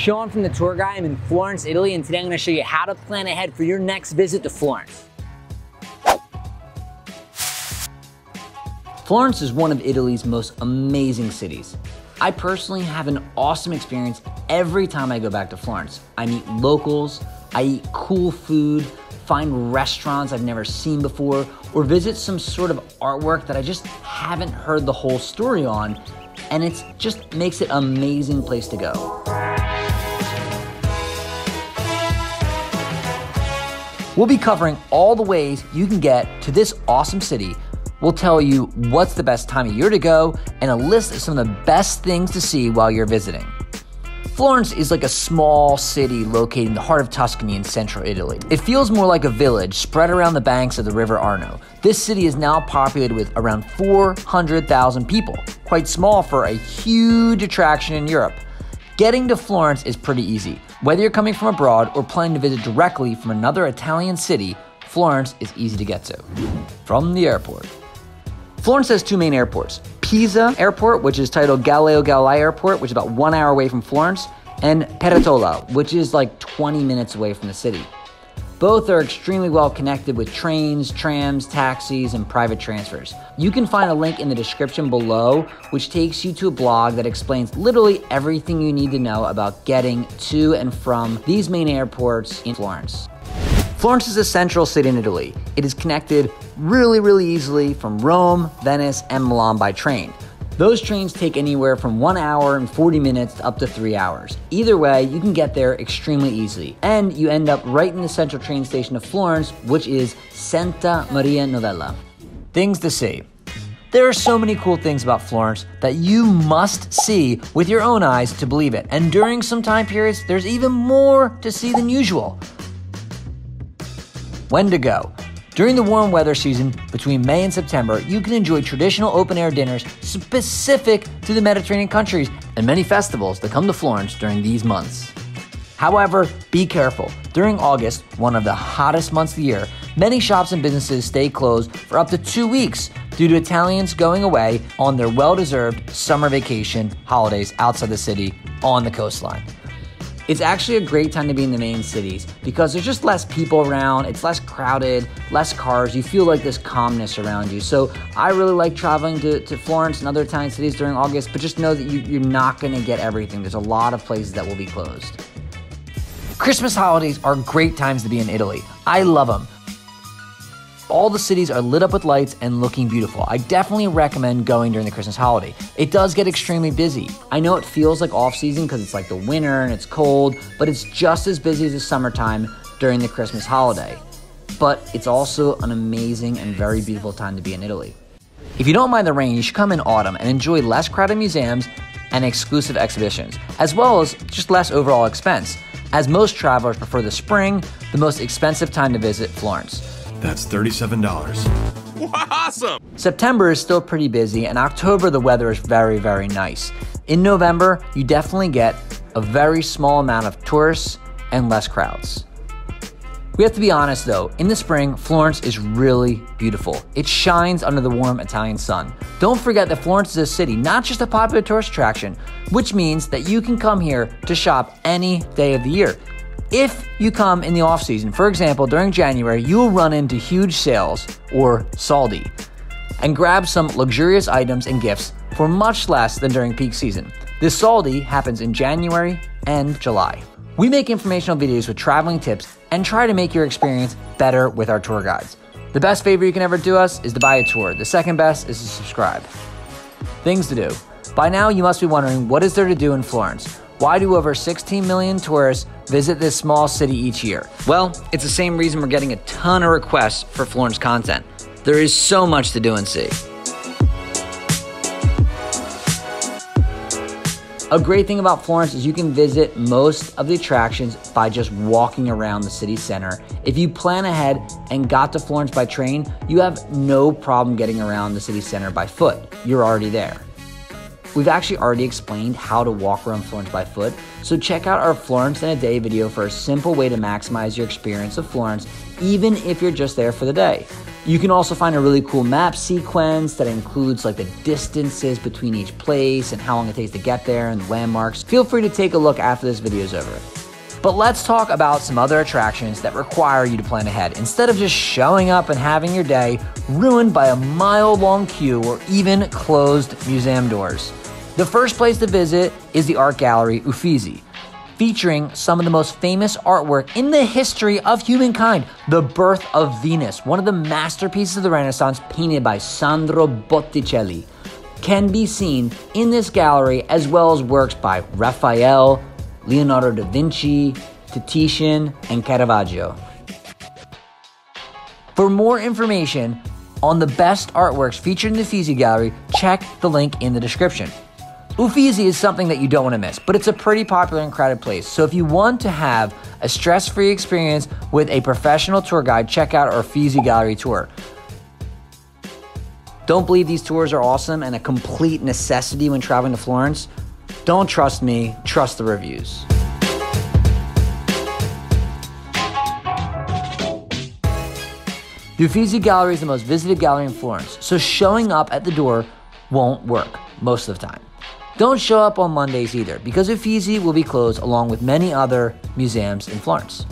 Sean from the Tour Guide. I'm in Florence, Italy, and today I'm going to show you how to plan ahead for your next visit to Florence. Florence is one of Italy's most amazing cities. I personally have an awesome experience every time I go back to Florence. I meet locals, I eat cool food, find restaurants I've never seen before, or visit some sort of artwork that I just haven't heard the whole story on, and it just makes it an amazing place to go. We'll be covering all the ways you can get to this awesome city. We'll tell you what's the best time of year to go and a list of some of the best things to see while you're visiting. Florence is like a small city located in the heart of Tuscany in central Italy. It feels more like a village spread around the banks of the River Arno. This city is now populated with around 400,000 people, quite small for a huge attraction in Europe. Getting to Florence is pretty easy. Whether you're coming from abroad or planning to visit directly from another Italian city, Florence is easy to get to. From the airport. Florence has two main airports. Pisa Airport, which is titled Galileo Galilei Airport, which is about 1 hour away from Florence, and Peretola, which is like 20 minutes away from the city. Both are extremely well connected with trains, trams, taxis, and private transfers. You can find a link in the description below, which takes you to a blog that explains literally everything you need to know about getting to and from these main airports in Florence. Florence is a central city in Italy. It is connected really easily from Rome, Venice, and Milan by train. Those trains take anywhere from 1 hour and 40 minutes to up to 3 hours. Either way, you can get there extremely easily. And you end up right in the central train station of Florence, which is Santa Maria Novella. Things to see. There are so many cool things about Florence that you must see with your own eyes to believe it. And during some time periods, there's even more to see than usual. When to go. During the warm weather season, between May and September, you can enjoy traditional open-air dinners specific to the Mediterranean countries and many festivals that come to Florence during these months. However, be careful. During August, one of the hottest months of the year, many shops and businesses stay closed for up to 2 weeks due to Italians going away on their well-deserved summer vacation holidays outside the city on the coastline. It's actually a great time to be in the main cities because there's just less people around, it's less crowded, less cars, you feel like this calmness around you. So I really like traveling to Florence and other Italian cities during August, but just know that you're not gonna get everything. There's a lot of places that will be closed. Christmas holidays are great times to be in Italy. I love them. All the cities are lit up with lights and looking beautiful. I definitely recommend going during the Christmas holiday. It does get extremely busy. I know it feels like off-season because it's like the winter and it's cold, but it's just as busy as the summertime during the Christmas holiday. But it's also an amazing and very beautiful time to be in Italy. If you don't mind the rain, you should come in autumn and enjoy less crowded museums and exclusive exhibitions, as well as just less overall expense, as most travelers prefer the spring, the most expensive time to visit Florence. That's $37. Awesome! September is still pretty busy, and October the weather is very nice. In November, you definitely get a very small amount of tourists and less crowds. We have to be honest though, in the spring, Florence is really beautiful. It shines under the warm Italian sun. Don't forget that Florence is a city, not just a popular tourist attraction, which means that you can come here to shop any day of the year. If you come in the off-season, for example, during January, you will run into huge sales, or soldi, and grab some luxurious items and gifts for much less than during peak season. This soldi happens in January and July. We make informational videos with traveling tips and try to make your experience better with our tour guides. The best favor you can ever do us is to buy a tour. The second best is to subscribe. Things to do. By now, you must be wondering, what is there to do in Florence? Why do over 16 million tourists visit this small city each year? Well, it's the same reason we're getting a ton of requests for Florence content. There is so much to do and see. A great thing about Florence is you can visit most of the attractions by just walking around the city center. If you plan ahead and got to Florence by train, you have no problem getting around the city center by foot. You're already there. We've actually already explained how to walk around Florence by foot, so check out our Florence in a Day video for a simple way to maximize your experience of Florence, even if you're just there for the day. You can also find a really cool map sequence that includes like the distances between each place and how long it takes to get there and the landmarks. Feel free to take a look after this video is over. But let's talk about some other attractions that require you to plan ahead instead of just showing up and having your day ruined by a mile-long queue or even closed museum doors. The first place to visit is the art gallery Uffizi, featuring some of the most famous artwork in the history of humankind. The Birth of Venus, one of the masterpieces of the Renaissance painted by Sandro Botticelli, can be seen in this gallery, as well as works by Raphael, Leonardo da Vinci, Titian, and Caravaggio. For more information on the best artworks featured in the Uffizi Gallery, check the link in the description. Uffizi is something that you don't want to miss, but it's a pretty popular and crowded place. So if you want to have a stress-free experience with a professional tour guide, check out our Uffizi Gallery tour. Don't believe these tours are awesome and a complete necessity when traveling to Florence? Don't trust me, trust the reviews. The Uffizi Gallery is the most visited gallery in Florence, so showing up at the door won't work most of the time. Don't show up on Mondays either, because Uffizi will be closed along with many other museums in Florence.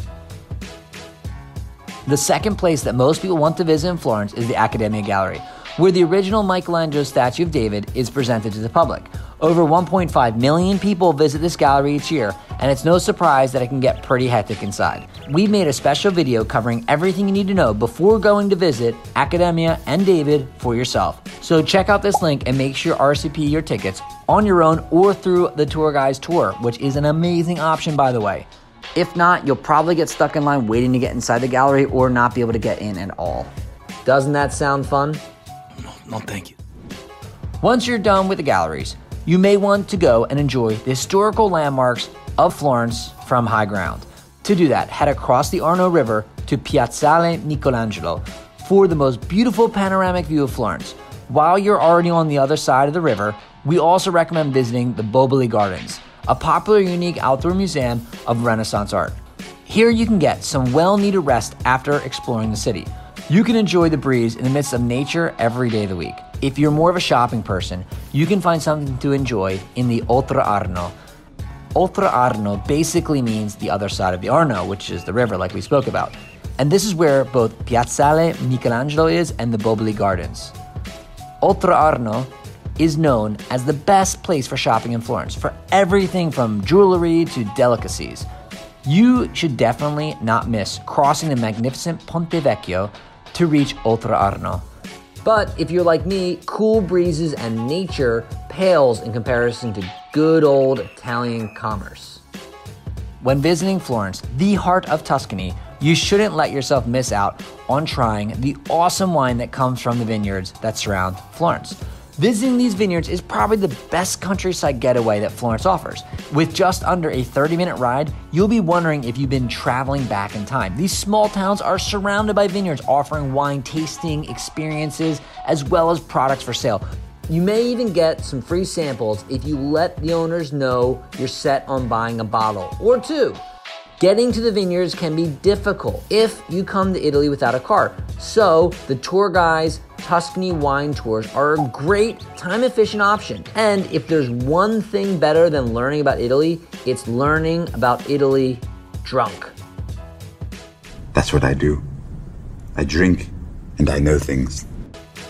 The second place that most people want to visit in Florence is the Accademia Gallery, where the original Michelangelo statue of David is presented to the public. Over 1.5 million people visit this gallery each year, and it's no surprise that it can get pretty hectic inside. We made a special video covering everything you need to know before going to visit Accademia and David for yourself. So check out this link and make sure RSVP your tickets on your own or through the tour guide's tour, which is an amazing option, by the way. If not, you'll probably get stuck in line waiting to get inside the gallery or not be able to get in at all. Doesn't that sound fun? No, thank you. Once you're done with the galleries, you may want to go and enjoy the historical landmarks of Florence from high ground. To do that, head across the Arno River to Piazzale Michelangelo for the most beautiful panoramic view of Florence. While you're already on the other side of the river, we also recommend visiting the Boboli Gardens, a popular, unique outdoor museum of Renaissance art. Here you can get some well-needed rest after exploring the city. You can enjoy the breeze in the midst of nature every day of the week. If you're more of a shopping person, you can find something to enjoy in the Oltre Arno. Oltre Arno basically means the other side of the Arno, which is the river like we spoke about. And this is where both Piazzale Michelangelo is and the Boboli Gardens. Oltre Arno is known as the best place for shopping in Florence for everything from jewelry to delicacies. You should definitely not miss crossing the magnificent Ponte Vecchio to reach Oltre Arno. But if you're like me, cool breezes and nature pales in comparison to good old Italian commerce. When visiting Florence, the heart of Tuscany, you shouldn't let yourself miss out on trying the awesome wine that comes from the vineyards that surround Florence. Visiting these vineyards is probably the best countryside getaway that Florence offers. With just under a 30-minute ride, you'll be wondering if you've been traveling back in time. These small towns are surrounded by vineyards offering wine tasting experiences as well as products for sale. You may even get some free samples if you let the owners know you're set on buying a bottle or two. Getting to the vineyards can be difficult if you come to Italy without a car. So the tour guide's Tuscany wine tours are a great time-efficient option. And if there's one thing better than learning about Italy, it's learning about Italy drunk. That's what I do. I drink and I know things.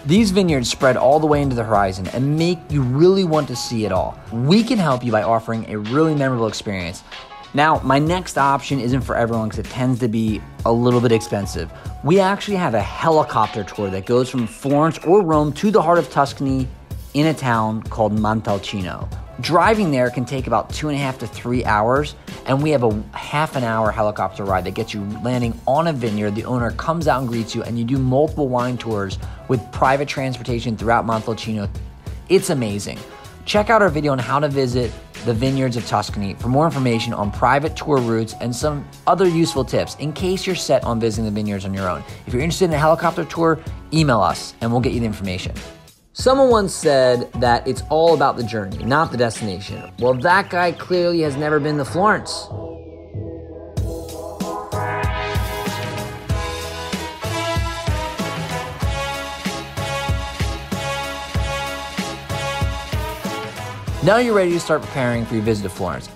These vineyards spread all the way into the horizon and make you really want to see it all. We can help you by offering a really memorable experience. Now, my next option isn't for everyone because it tends to be a little bit expensive. We actually have a helicopter tour that goes from Florence or Rome to the heart of Tuscany in a town called Montalcino. Driving there can take about 2.5 to 3 hours, and we have a half an hour helicopter ride that gets you landing on a vineyard. The owner comes out and greets you, and you do multiple wine tours with private transportation throughout Montalcino. It's amazing. Check out our video on how to visit the vineyards of Tuscany for more information on private tour routes and some other useful tips in case you're set on visiting the vineyards on your own. If you're interested in a helicopter tour, email us and we'll get you the information. Someone once said that it's all about the journey, not the destination. Well, that guy clearly has never been to Florence. Now you're ready to start preparing for your visit to Florence.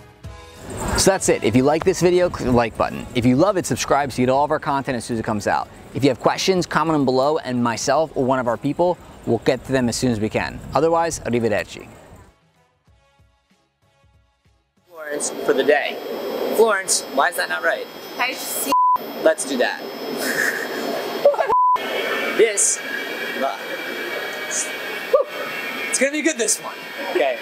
So that's it. If you like this video, click the like button. If you love it, subscribe so you get all of our content as soon as it comes out. If you have questions, comment them below, and myself or one of our people will get to them as soon as we can. Otherwise, arrivederci. Florence for the day. Florence, why is that not right? Let's do that. This, it's gonna be good this one. Okay.